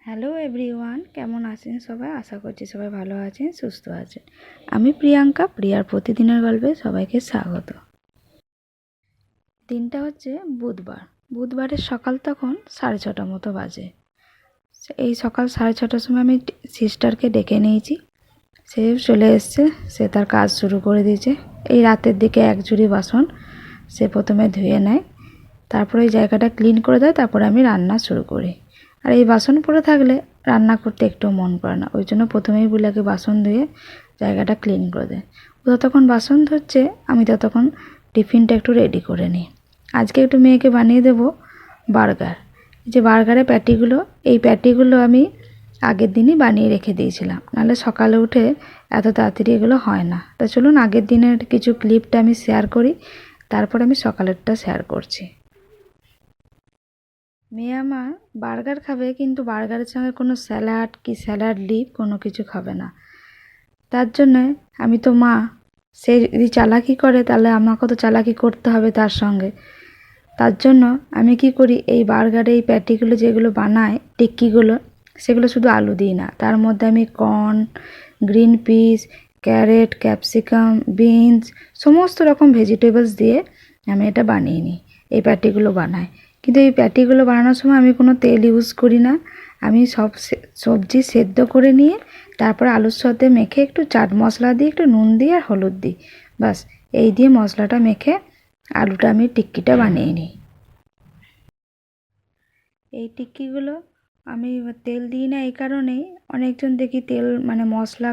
Hello everyone, কেমন আছেন সবাই? আশা করছি সবাই ভালো আছেন, সুস্থ আছেন। আমি প্রিয়াঙ্কা, প্রিয়ার প্রতিদিনের গল্পে সবাইকে স্বাগত। দিনটা হচ্ছে বুধবার। বুধবারের সকাল তখন 6:30 মতো বাজে। এই সকাল 6:30টার সময় আমি সিস্টারকে ডেকে নিয়েছি। সে চলে এসছে, সে তার কাজ শুরু করে দিয়েছে। এই রাতের দিকে এক ঝুড়ি বাসন সে প্রথমে ধুয়ে নেয়, তারপরে এই জায়গাটা ক্লিন করে দেয়, তারপরে আমি রান্না শুরু করি। আর এই বাসন পড়ে থাকলে রান্না করতে একটু মন করে না, ওই জন্য প্রথমেই বলে আগে বাসন ধুয়ে জায়গাটা ক্লিন করে দেয়। ও যতক্ষণ বাসন ধুচ্ছে আমি ততক্ষণ টিফিনটা একটু রেডি করে নিই। আজকে একটু মেয়েকে বানিয়ে দেবো বার্গার। যে বার্গারের প্যাটিগুলো, এই প্যাটিগুলো আমি আগের দিনই বানিয়ে রেখে দিয়েছিলাম, নাহলে সকালে উঠে এত তাড়াতাড়ি এগুলো হয় না। তা চলুন আগের দিনের কিছু ক্লিপটা আমি শেয়ার করি, তারপর আমি সকালেরটা শেয়ার করছি। মেয়ে আমার বার্গার খাবে, কিন্তু বার্গারের সঙ্গে কোনো স্যালাড কি স্যালাড লিপ কোনো কিছু খাবে না। তার জন্যে আমি তো মা, সে যদি চালাকি করে তাহলে আমাকে তো চালাকি করতে হবে তার সঙ্গে। তার জন্য আমি কি করি, এই বার্গারে এই প্যাটিগুলো যেগুলো বানায় টিক্কিগুলো, সেগুলো শুধু আলু দিই না, তার মধ্যে আমি corn, green peas, carrot, capsicum, beans, সমস্ত রকম ভেজিটেবলস দিয়ে আমি এটা বানিয়ে নিই। এই প্যাটিগুলো বানাই, কিন্তু এই প্যাটিগুলো বানানোর সময় আমি কোনো তেল ইউজ করি না। আমি সব সবজি সেদ্ধ করে নিয়ে তারপর আলুর সাথে মেখে একটু চাট মশলা দিই, একটু নুন দিই আর হলুদ দিই, বাস এই দিয়ে মশলাটা মেখে আলুটা আমি টিক্কিটা বানিয়ে নিই। এই টিক্কিগুলো আমি তেল দিই না এই কারণেই, অনেকজন দেখি তেল মানে মশলা,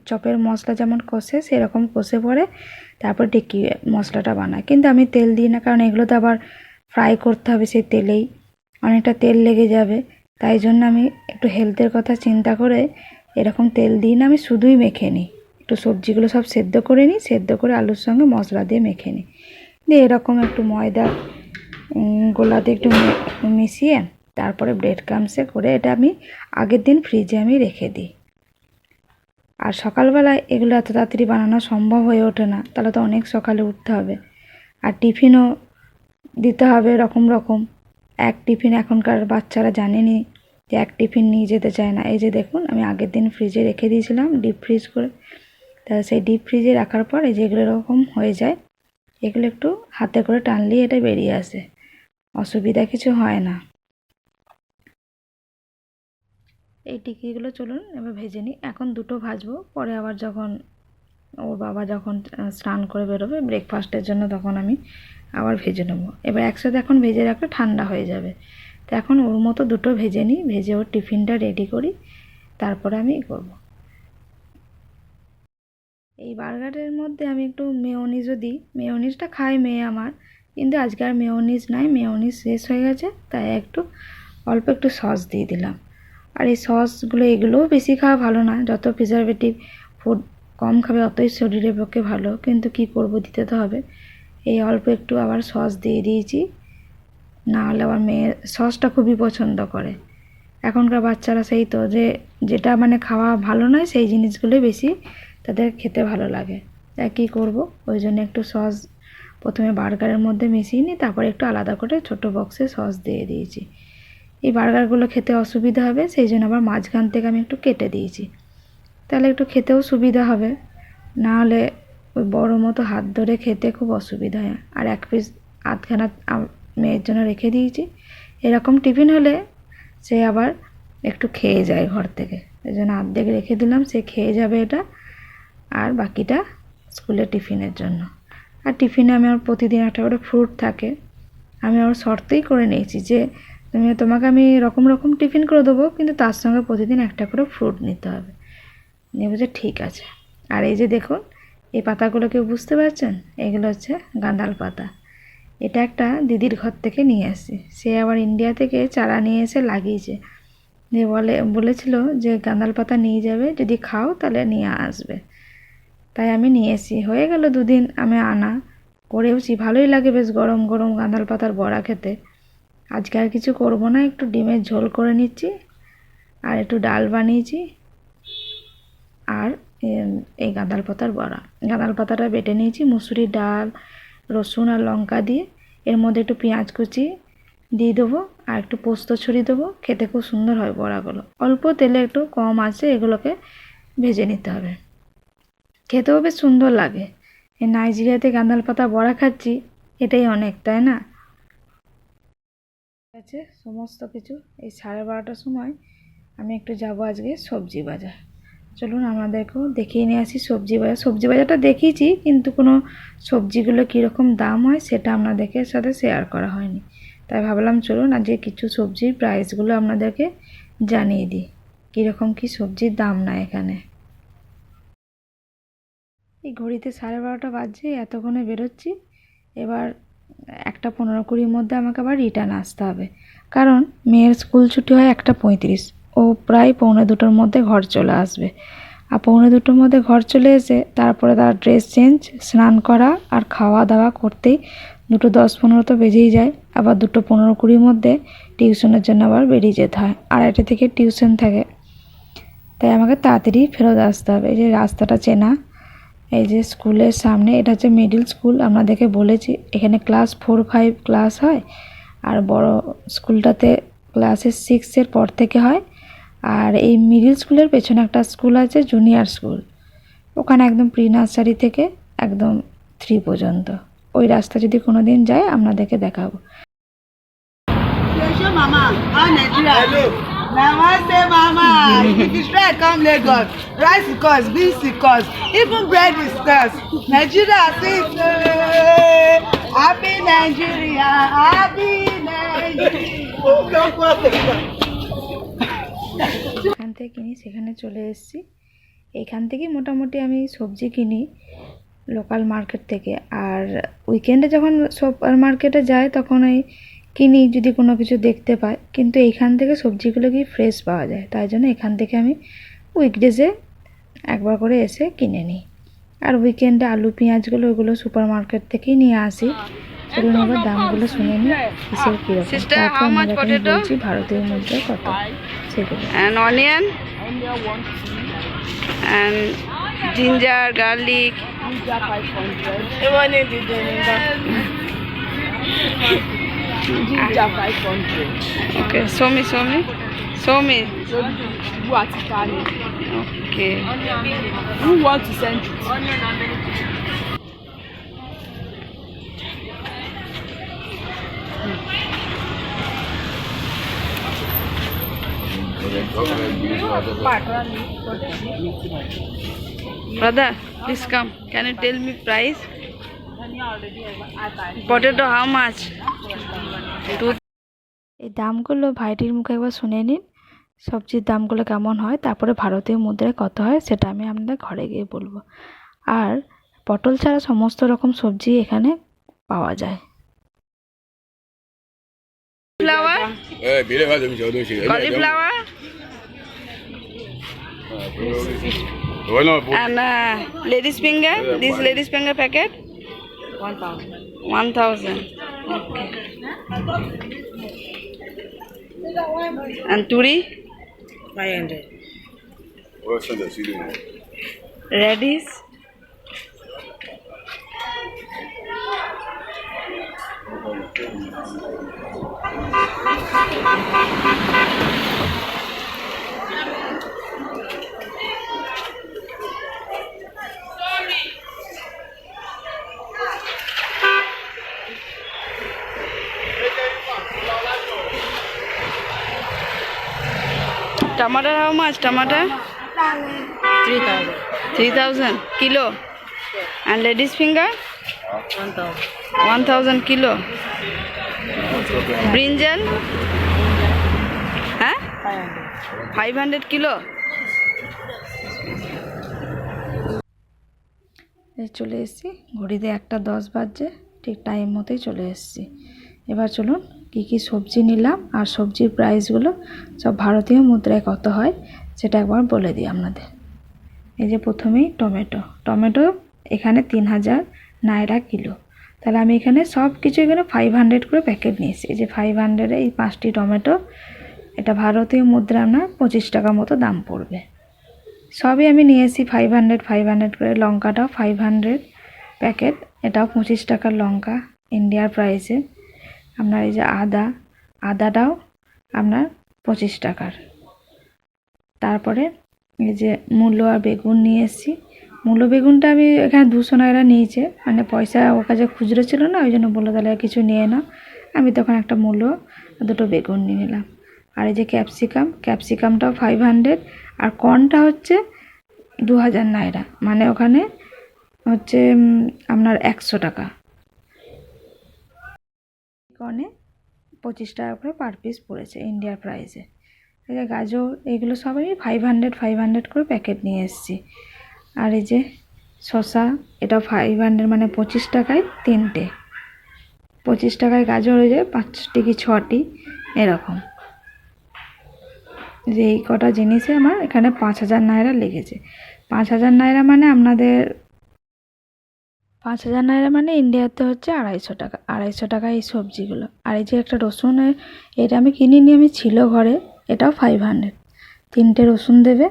চপের মশলা যেমন কষে সেরকম কষে পড়ে তারপর টিক্কি মশলাটা বানায়, কিন্তু আমি তেল দিই না, কারণ এগুলো তো আবার ফ্রাই করতে হবে সেই তেলেই, অনেকটা তেল লেগে যাবে। তাই জন্য আমি একটু হেলথের কথা চিন্তা করে এরকম তেল দিই না, আমি শুধুই মেখে নিই। একটু সবজিগুলো সব সেদ্ধ করে নিই, সেদ্ধ করে আলুর সঙ্গে মশলা দিয়ে মেখে নিই, দিয়ে এরকম একটু ময়দা গোলাতে একটু মিশিয়ে তারপরে ব্রেড ক্রাম্বসে করে এটা আমি আগের দিন ফ্রিজে আমি রেখে দিই। আর সকালবেলায় এগুলো এত তাড়াতাড়ি বানানো সম্ভব হয়ে ওঠে না, তাহলে তো অনেক সকালে উঠতে হবে, আর টিফিনও দিতে হবে রকম রকম। এক টিফিন এখনকার বাচ্চারা জানেনি যে এক টিফিন নিয়ে যেতে চায় না। এই যে দেখুন, আমি আগের দিন ফ্রিজে রেখে দিয়েছিলাম ডিপ ফ্রিজ করে, তাহলে সেই ডিপ ফ্রিজে রাখার পর এই যেগুলো এরকম হয়ে যায়, এগুলো একটু হাতে করে টানলেই এটা বেরিয়ে আসে, অসুবিধা কিছু হয় না। এই টিকিগুলো চলুন এবার ভেজে নিই। এখন দুটো ভাজবো, পরে আবার যখন ওর বাবা যখন স্নান করে বেরোবে ব্রেকফাস্টের জন্য তখন আমি আবার ভেজে নেবো। এবার একসাথে এখন ভেজে রাখলে ঠান্ডা হয়ে যাবে, তো এখন ওর মতো দুটো ভেজে নিই, ভেজে ওর টিফিনটা রেডি করি, তারপরে আমি করব। এই বার্গারের মধ্যে আমি একটু মেয়োনিজও দিই, মেয়োনিজটা খায় মেয়ে আমার, কিন্তু আজকে আর মেয়োনিজ নাই, মেয়োনিজ শেষ হয়ে গেছে, তাই একটু অল্প একটু সস দিয়ে দিলাম। আর এই সসগুলো এগুলোও বেশি খাওয়া ভালো না, যত প্রিজারভেটিভ ফুড কম খাবে অতই শরীরের পক্ষে ভালো, কিন্তু কি করব, দিতে তো হবে। এই অল্প একটু আবার সস দিয়ে দিয়েছি, না হলে আবার মেয়ে সসটা খুবই পছন্দ করে। এখনকার বাচ্চারা সেই তো, যে যেটা মানে খাওয়া ভালো নয় সেই জিনিসগুলোই বেশি তাদের খেতে ভালো লাগে। তাই কী করব, ওই জন্য একটু সস প্রথমে বার্গারের মধ্যে মিশিয়ে নিই, তারপরে একটু আলাদা করে ছোটো বক্সে সস দিয়ে দিয়েছি। এই বার্গারগুলো খেতে অসুবিধা হবে, সেই জন্য আবার মাঝখান থেকে আমি একটু কেটে দিয়েছি, তাহলে একটু খেতেও সুবিধা হবে, না হলে ওই বড়ো মতো হাত ধরে খেতে খুব অসুবিধা হয়। আর এক পিস আধখানা মেয়ের জন্য রেখে দিয়েছি, এরকম টিফিন হলে সে আবার একটু খেয়ে যায় ঘর থেকে, এই জন্য অর্ধেক রেখে দিলাম, সে খেয়ে যাবে এটা, আর বাকিটা স্কুলে টিফিনের জন্য। আর টিফিনে আমি আমার প্রতিদিন একটা করে ফ্রুট থাকে, আমি আমার শর্তেই করে নিয়েছি যে তোমাকে আমি রকম রকম টিফিন করে দেবো, কিন্তু তার সঙ্গে প্রতিদিন একটা করে ফ্রুট নিতে হবে। নিয়ে বলছে ঠিক আছে। আর এই যে দেখুন, এই পাতাগুলো কেউ বুঝতে পারছেন, এগুলো হচ্ছে গাঁদাল পাতা। এটা একটা দিদির ঘর থেকে নিয়ে আসি, সে আবার ইন্ডিয়া থেকে চারা নিয়ে এসে লাগিয়েছে, যে বলেছিল যে গাঁদাল পাতা নিয়ে যাবে, যদি খাও তাহলে নিয়ে আসবে। তাই আমি নিয়ে এসি, হয়ে গেল দুদিন আমি আনা, করেওছি, ভালোই লাগে বেশ গরম গরম গাঁদাল পাতার বড়া খেতে। আজকে আর কিছু করবো না, একটু ডিমের ঝোল করে নিচ্ছি, আর একটু ডাল বানিয়েছি, আর এই গাঁদাল পাতার বড়া। গাঁদাল পাতাটা বেটে নিয়েছি মুসুরির ডাল, রসুন আর লঙ্কা দিয়ে, এর মধ্যে একটু পেঁয়াজ কুচি দিয়ে দেবো, আর একটু পোস্ত ছড়িয়ে দেবো, খেতে খুব সুন্দর হয় বড়াগুলো। অল্প তেলে একটু কম আছে এগুলোকে ভেজে নিতে হবে, খেতেও বেশ সুন্দর লাগে। এই নাইজেরিয়াতে গাঁদাল পাতা বড়া খাচ্ছি, এটাই অনেক, তাই না? আছে সমস্ত কিছু। এই 12:30টার সময় আমি একটু যাব আজকে সবজি বাজার। চলুন আমাদেরকেও দেখিয়ে নিয়ে আসি সবজি বাজার। সবজি বাজারটা দেখিয়েছি, কিন্তু কোনো সবজিগুলো কীরকম দাম হয় সেটা আপনাদেরকে সাথে শেয়ার করা হয়নি। তাই ভাবলাম চলুন আজকে কিছু সবজির প্রাইসগুলো আপনাদেরকে জানিয়ে দিই, কীরকম কী সবজির দাম না এখানে। এই ঘড়িতে 12:30 বাজছে, এতক্ষণে বেরোচ্ছি। এবার 1:15-20 মধ্যে আমাকে আবার রিটার্ন আসতে হবে, কারণ মেয়ের স্কুল ছুটি হয় 1:35। ও প্রায় 1:45-র মধ্যে ঘর চলে আসবে। আর 1:45-র মধ্যে ঘর চলে এসে তারপরে তার ড্রেস চেঞ্জ, স্নান করা আর খাওয়া দাওয়া করতেই 2:10-15 তো বেজেই যায়। আবার 2:15-20 মধ্যে টিউশনের জন্য আবার বেরিয়ে যেতে হয়, 2:30 থেকে টিউশন থাকে। তাই আমাকে তাড়াতাড়ি ফেরত আসতে হবে। এই যে রাস্তাটা চেনা, এই যে স্কুলের সামনে, এটা হচ্ছে মিডিল স্কুল। আপনাদেরকে বলেছি এখানে ক্লাস 4-5 ক্লাস হয়, আর বড় স্কুলটাতে ক্লাসের 6-এর পর থেকে হয়। আর এই মিডিল স্কুলের পেছনে একটা স্কুল আছে, জুনিয়র স্কুল। ওখানে একদম প্রি নার্সারি থেকে একদম 3 পর্যন্ত। ওই রাস্তা যদি কোনো দিন যায় আপনাদেরকে দেখাবো। Mama, how Nigeria? Namaste, Mama. If it's red, come Lagos. Rice is cost, beans is cost, even bread is cost. Nigeria sings, happy Nigeria, happy Nigeria. এখান থেকে কিনি, সেখানে চলে এসেছি। এইখান থেকেই মোটামুটি আমি সবজি কিনি লোকাল মার্কেট থেকে। আর উইকেন্ডে যখন সুপার মার্কেটে যাই তখন ওই কিনি যদি কোনো কিছু দেখতে পাই, কিন্তু এইখান থেকে সবজিগুলো কি ফ্রেশ পাওয়া যায়, তাই জন্য এখান থেকে আমি উইকডেজে একবার করে এসে কিনে নিই। আর উইকেন্ডে আলু পেঁয়াজগুলো ওগুলো সুপার মার্কেট থেকেই নিয়ে আসি। চলুন এবার দামগুলো শুনে নিই কিসের কীরকম, তারপর আমাদের বলছি ভারতীয় মুদ্রায় কত সেগুলো। And onion and ginger, garlic. Ginger 500. Ginger 500. Okay, show me. Who are Tiffany? Okay. Who want to send it? Brother, please come. Can you tell me price? Potato how much? এই দামগুলো ভাইটির মুখে একবার শুনে নিন, সবজির দামগুলো কেমন হয়, তারপরে ভারতীয় মুদ্রায় কত হয় সেটা আমি আপনাদের ঘরে গিয়ে বলবো। আর পটল ছাড়া সমস্ত রকম সবজি এখানে পাওয়া যায়। Flower? Cauliflower? And ladies finger? This ladies finger packet? 1,000. 1,000. Okay. And turi? 500. Radish? Tomato how much? Tomato? 3,000. 3,000 kilo. And ladies finger? 1,000. 1,000 kilo. Brinjal? Huh? 500. 500 kilo. এই চলে এসেছি, ঘড়িতে 1:10 বাজছে, ঠিক টাইম মতোই চলে এসেছি। এবার চলুন কী কী সবজি নিলাম আর সবজির প্রাইসগুলো সব ভারতীয় মুদ্রায় কত হয় সেটা একবার বলে দিই আপনাদের। এই যে প্রথমেই টমেটো এখানে 3,000 নাইরা কিলো। তাহলে আমি এখানে সব কিছু এখানে 500 করে প্যাকেট নিয়েছি। এই যে 500-এ এই 5টি টমেটো, এটা ভারতীয় মুদ্রা আপনার 25 টাকা মতো দাম পড়বে। সবই আমি নিয়েছি 500 করে। লঙ্কাটাও 500 প্যাকেট, এটাও 25 টাকার লঙ্কা ইন্ডিয়ার প্রাইসে। আপনার এই যে আদাটাও আপনার 25 টাকার। তারপরে এই যে মূলো আর বেগুন নিয়ে এসেছি। মূলো বেগুনটা আমি এখানে 200 নাইরা নিয়েছে, মানে পয়সা ওর কাছে খুচরো ছিল না, ওই জন্য বললো তাহলে কিছু নিয়ে নাও। আমি তখন একটা মূলো আর 2টো বেগুন নিয়ে নিলাম। আর এই যে ক্যাপসিকামটাও 500, আর কর্নটা হচ্ছে 2000 নাইরা, মানে ওখানে হচ্ছে আপনার 100 টাকা। কর্নে 25 টাকা করে পার পিস পড়েছে ইন্ডিয়ার প্রাইসে। এই যে গাজর, এগুলো সবই 500 করে প্যাকেট নিয়ে এসেছি। আর এই যে শসা, এটা 500, মানে 25 টাকায় 3টে। 25 টাকায় গাজর হয়ে যায় 5টি কি 6টি এরকম। যে এই কটা জিনিসে আমার এখানে 5000 নাইরা লেগেছে। 5000 নাইরা মানে আপনাদের 5000 নাইরা মানে ইন্ডিয়াতে হচ্ছে 250 টাকা। 250 টাকায় এই সবজিগুলো। আর এই যে একটা রসুন, এটা আমি কিনিনি, আমি ছিল ঘরে, এটাও 500। 3টে রসুন দেবে,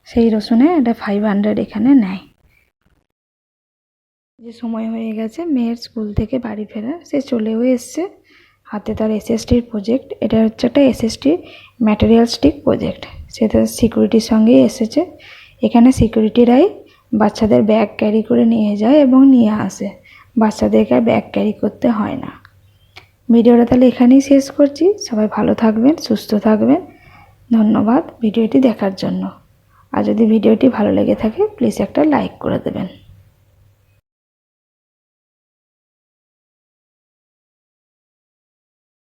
সেই রসুনে এটা 500 এখানে নেয়। যে সময় হয়ে গেছে মেয়ের স্কুল থেকে বাড়ি ফেরা, সে চলেও এসছে। হাতে তার এসএসটির প্রজেক্ট, এটা হচ্ছে একটা এসএসটি ম্যাটেরিয়াল স্টিক প্রজেক্ট। সে তার সিকিউরিটির সঙ্গেই এসেছে। এখানে সিকিউরিটিরাই বাচ্চাদের ব্যাগ ক্যারি করে নিয়ে যায় এবং নিয়ে আসে, বাচ্চাদেরকে আর ব্যাগ ক্যারি করতে হয় না। ভিডিওটা তাহলে এখানেই শেষ করছি। সবাই ভালো থাকবেন, সুস্থ থাকবেন। ধন্যবাদ ভিডিওটি দেখার জন্য। আর যদি ভিডিওটি ভালো লেগে থাকে প্লিজ একটা লাইক করে দেবেন।